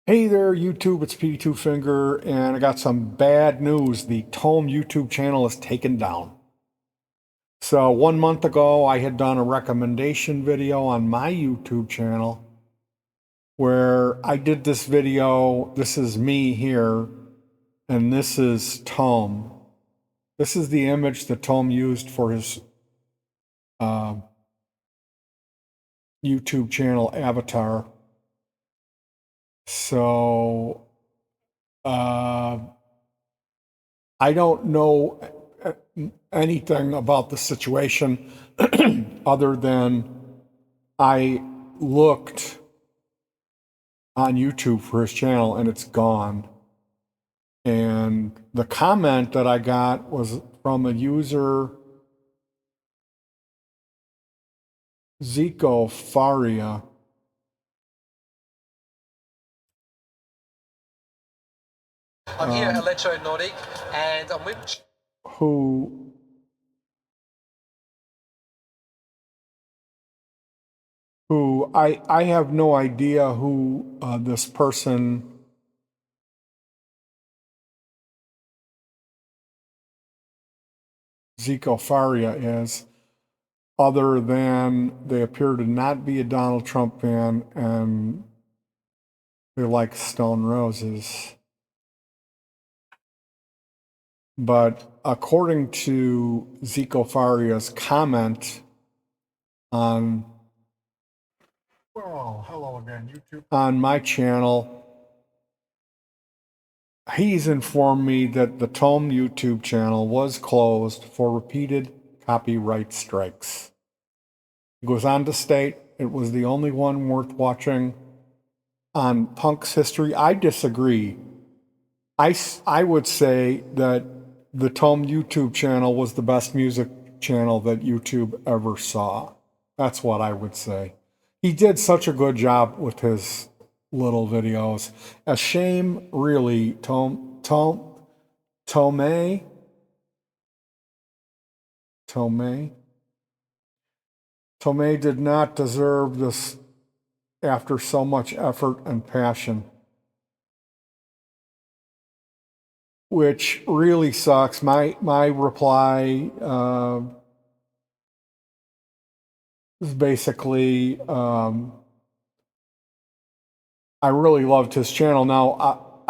Hey there, YouTube. It's P2 Finger, and I got some bad news. The Tome YouTube channel is taken down. So, 1 month ago, I had done a recommendation video on my YouTube channel where I did this video. This is me here, and this is Tome. This is the image that Tome used for his uh, YouTube channel avatar. So, uh, I don't know anything about the situation other than I looked on YouTube for his channel and it's gone. And the comment that I got was from a user, Zico Faria. I'm here at Electro Nordic and I'm with... who I have no idea who this person Zico Faria is, other than they appear to not be a Donald Trump fan and they like Stone Roses. But according to Zico Faria's comment on, well, hello again, YouTube, on my channel, he's informed me that the Tome YouTube channel was closed for repeated copyright strikes. He goes on to state it was the only one worth watching on punk's history. I disagree. I would say that the Tome YouTube channel was the best music channel that YouTube ever saw. That's what I would say. He did such a good job with his little videos. A shame, really, Tome did not deserve this after so much effort and passion. Which really sucks. My reply is basically, I really loved his channel. Now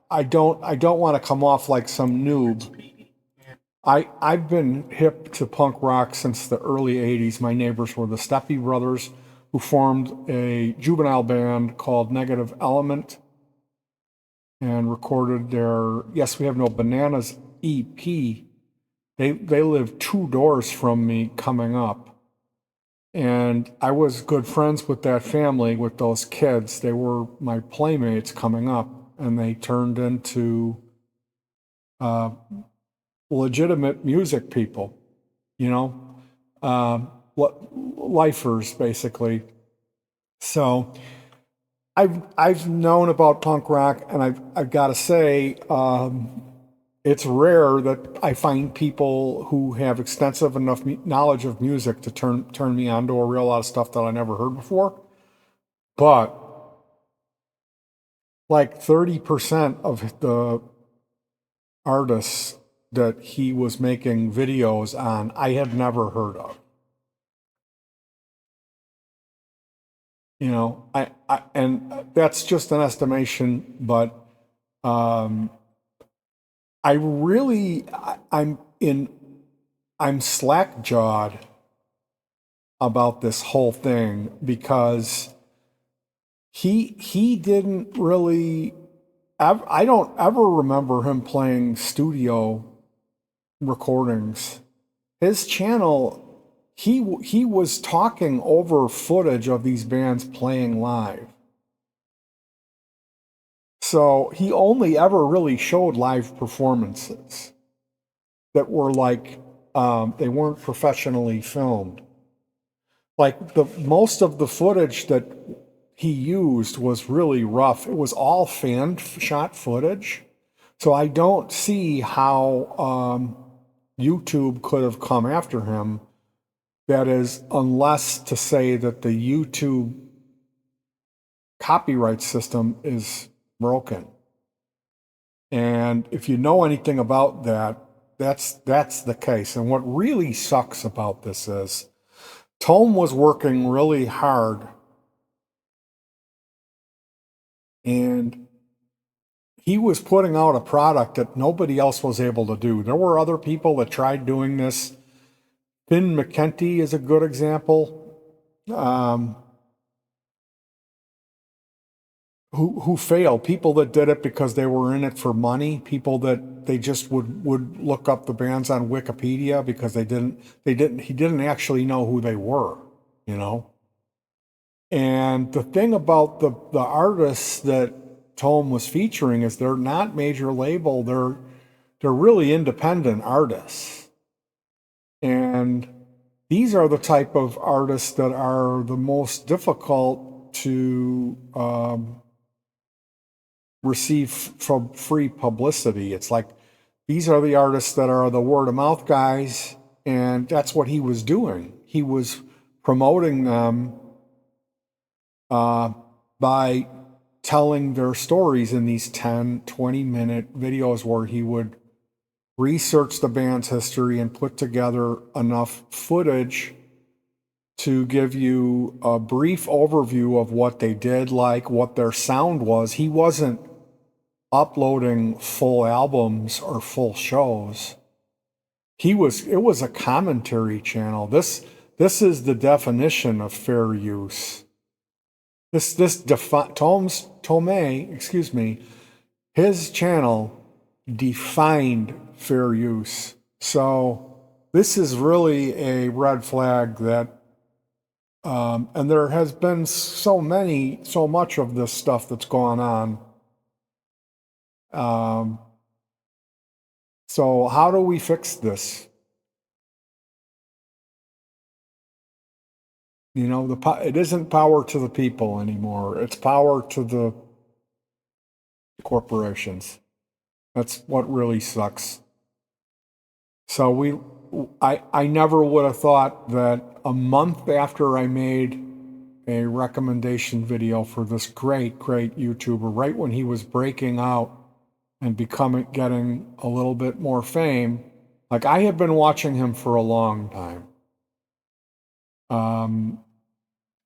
I don't want to come off like some noob. I've been hip to punk rock since the early 80s. My neighbors were the Steppy Brothers, who formed a juvenile band called Negative Element and recorded their Yes We Have No Bananas EP. They lived 2 doors from me coming up. And I was good friends with that family, with those kids. They were my playmates coming up, and they turned into legitimate music people, you know, lifers, basically. So I've known about punk rock, and I've got to say, it's rare that I find people who have extensive enough knowledge of music to turn me on to a real lot of stuff that I never heard before. But like 30% of the artists that he was making videos on, I had never heard of. You know, and that's just an estimation, but I'm slack-jawed about this whole thing because he didn't really, I don't ever remember him playing studio recordings. His channel, he was talking over footage of these bands playing live. So he only ever really showed live performances that were like, they weren't professionally filmed. Like most of the footage that he used was really rough. It was all fan shot footage. So I don't see how YouTube could have come after him. That is, unless to say that the YouTube copyright system is broken. And if you know anything about that, that's the case. And what really sucks about this is Tome was working really hard, and he was putting out a product that nobody else was able to do. There were other people that tried doing this. Finn McKenty is a good example, who failed. People that did it because they were in it for money. People that they just would look up the bands on Wikipedia because he didn't actually know who they were, you know. And the thing about the artists that Tome was featuring is they're not major label. They're really independent artists. And these are the type of artists that are the most difficult to receive from free publicity. It's like these are the artists that are the word of mouth guys, and that's what he was doing. He was promoting them by telling their stories in these 10, 20-minute videos where he would research the band's history and put together enough footage to give you a brief overview of what they did, like what their sound was. He wasn't uploading full albums or full shows. It was a commentary channel. This is the definition of fair use. Tome, excuse me, his channel defined fair use. So this is really a red flag that, and there has been so much of this stuff that's gone on. So how do we fix this? You know, it isn't power to the people anymore. It's power to the corporations. That's what really sucks. So I never would have thought that a month after I made a recommendation video for this great YouTuber, right when he was breaking out and getting a little bit more fame, like I had been watching him for a long time.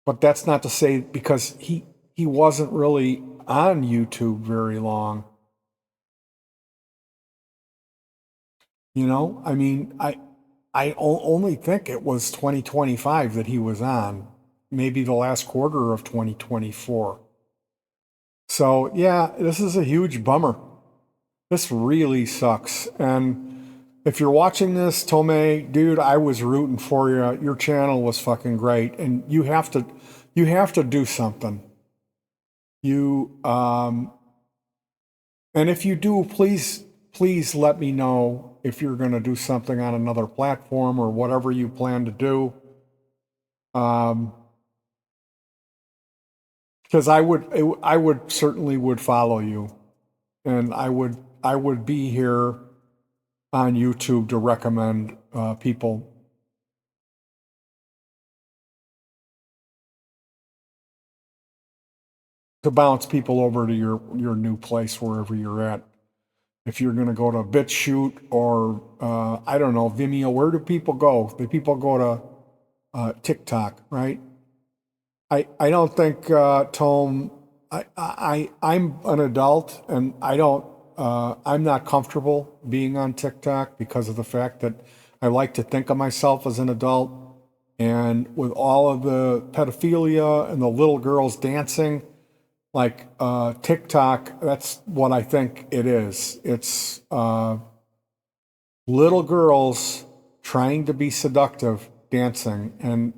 But that's not to say because he wasn't really on YouTube very long. You know, I mean, I only think it was 2025 that he was on, maybe the last quarter of 2024. So yeah, this is a huge bummer. This really sucks. And if you're watching this, Tome, dude, I was rooting for you. Your channel was fucking great, and you have to do something. And if you do, please let me know if you're going to do something on another platform or whatever you plan to do. Because I would certainly would follow you, and I would be here on YouTube to recommend people. To bounce people over to your new place wherever you're at. If you're going to go to BitChute or I don't know, Vimeo, where do people go? The people go to TikTok, right? I don't think Tome. I'm an adult, and I'm not comfortable being on TikTok because of the fact that I like to think of myself as an adult, and with all of the pedophilia and the little girls dancing, like TikTok, that's what I think it is. It's little girls trying to be seductive dancing, and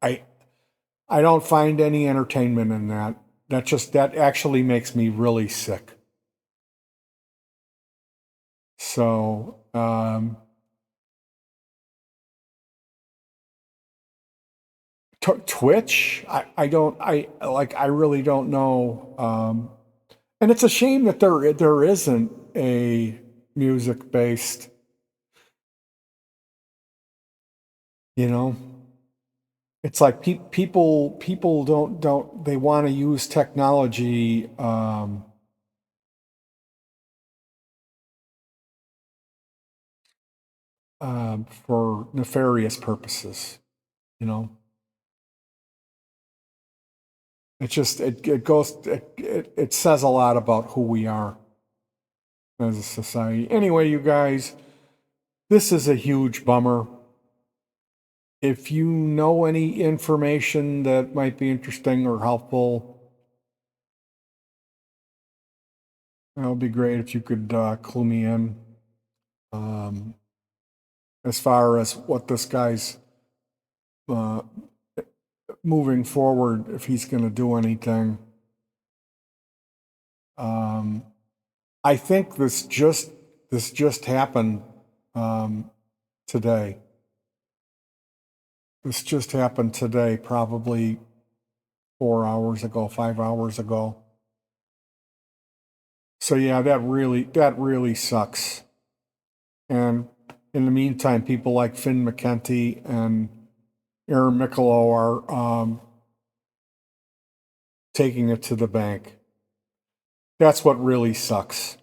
I don't find any entertainment in that. That actually makes me really sick. So Twitch, I really don't know. And it's a shame that there isn't a music based, you know. It's like people don't they want to use technology for nefarious purposes, you know. It just it says a lot about who we are as a society. Anyway, you guys, this is a huge bummer. If you know any information that might be interesting or helpful, it would be great if you could clue me in as far as what this guy's moving forward, if he's going to do anything. I think this just happened today. This just happened today, probably 4 hours ago, 5 hours ago. So yeah, that really sucks. And in the meantime, people like Finn McKenty and Aaron Micolo are taking it to the bank. That's what really sucks.